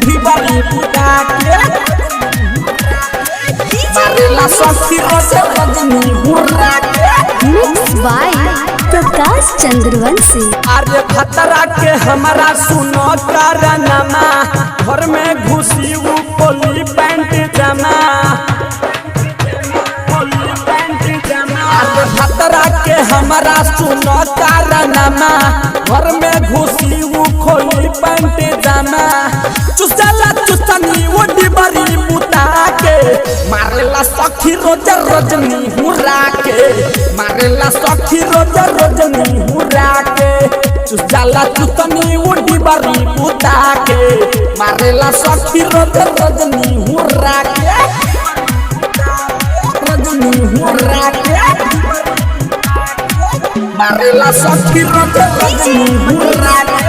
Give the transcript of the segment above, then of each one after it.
ढिबरी बुता के मारेला सखी रोज रजनी हुर्रा के। Mix by Prakash Chandravanshi. अरे खतरा के हमारा सुनो करनमा घर में घुसी वो पोली पैंट जमा। अरे खतरा के हमारा सुनो करनमा घर में घुसी वो खोली पैंट जमा। चुसला चुसनी वो डिबरी बुता के मारेला सखी रोज रजनी हुर्रा के। मारेला सखी रोज रजनी हुर्रा के। चुसला चुसनी वो डिबरी बुता के मारेला सखी रोज रजनी हुर्रा के। रजनी हुर्रा के मारेला सखी रोज रजनी हुर्रा के।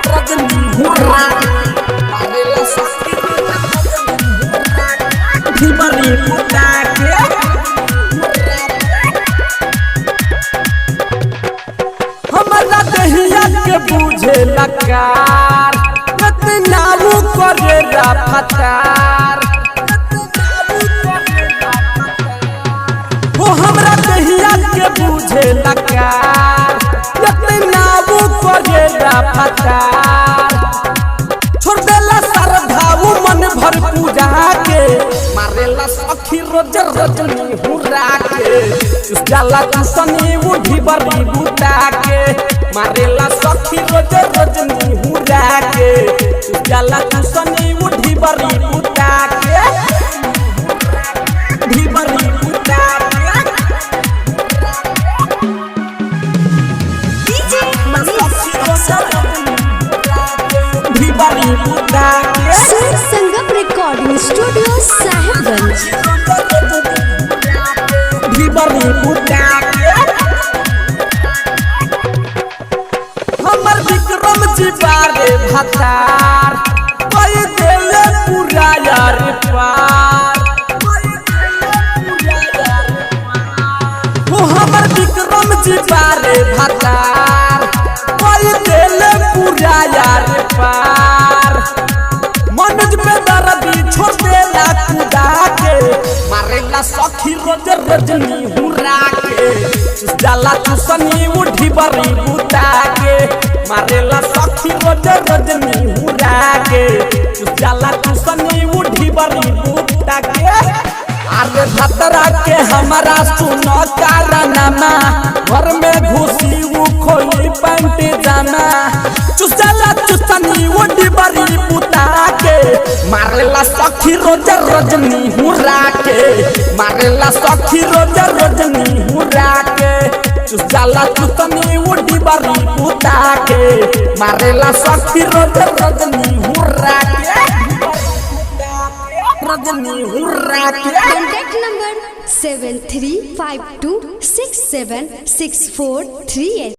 रजनी हुर्रा मारेला सखी ढिबरी बुता के। हमारा दहिया के बुझे लकार कितना वो करेला फतार। वो हमरा दहिया के बुझे लकार कितना वो करेला फतार। छोड़ देला सरधा वो मन भर पूजा के मारेला सखी रोज रजनी हुर्रा के। जाला चुसनी वो ढिबरी बुता के मारेला सखी रोज रजनी हुर्रा के। जाला चुसनी वो ढिबरी बुता के ढिबरी बुता के। ढिबरी बुता के सुर संगम रिकॉर्डिंग स्टूडियो साहिबगंज। ढिबरी बुता के हमर विक्रम जी बारे भतार कोई देले पूरा यार पार। वो हमर विक्रम जी बारे भतार कोई देले पूरा यार पार। मनोज में दर्दी छोड़ देला खुदा के मारेला सखी रोज रजनी हुर्रा के। जाला चुसनी वो ढिबरी बुता के मारेला सखी रोज रजनी हुर्रा के। जाला चुसनी वो ढिबरी बुता के। अरे खतरा के हमारा सुनो करनमा घर में घुसी वो खोली पैंट जमा। चुसला चुसनी वो डिबरी बुता के मारेला सखी रोज रजनी हुर्रा के। मारेला सखी रोज रजनी हुर्रा के। चुसला चुसनी वो डिबरी बुता के मारेला सखी रोज रजनी हुर्रा के। रजनी हुर्रा के। Contact number 7352676438।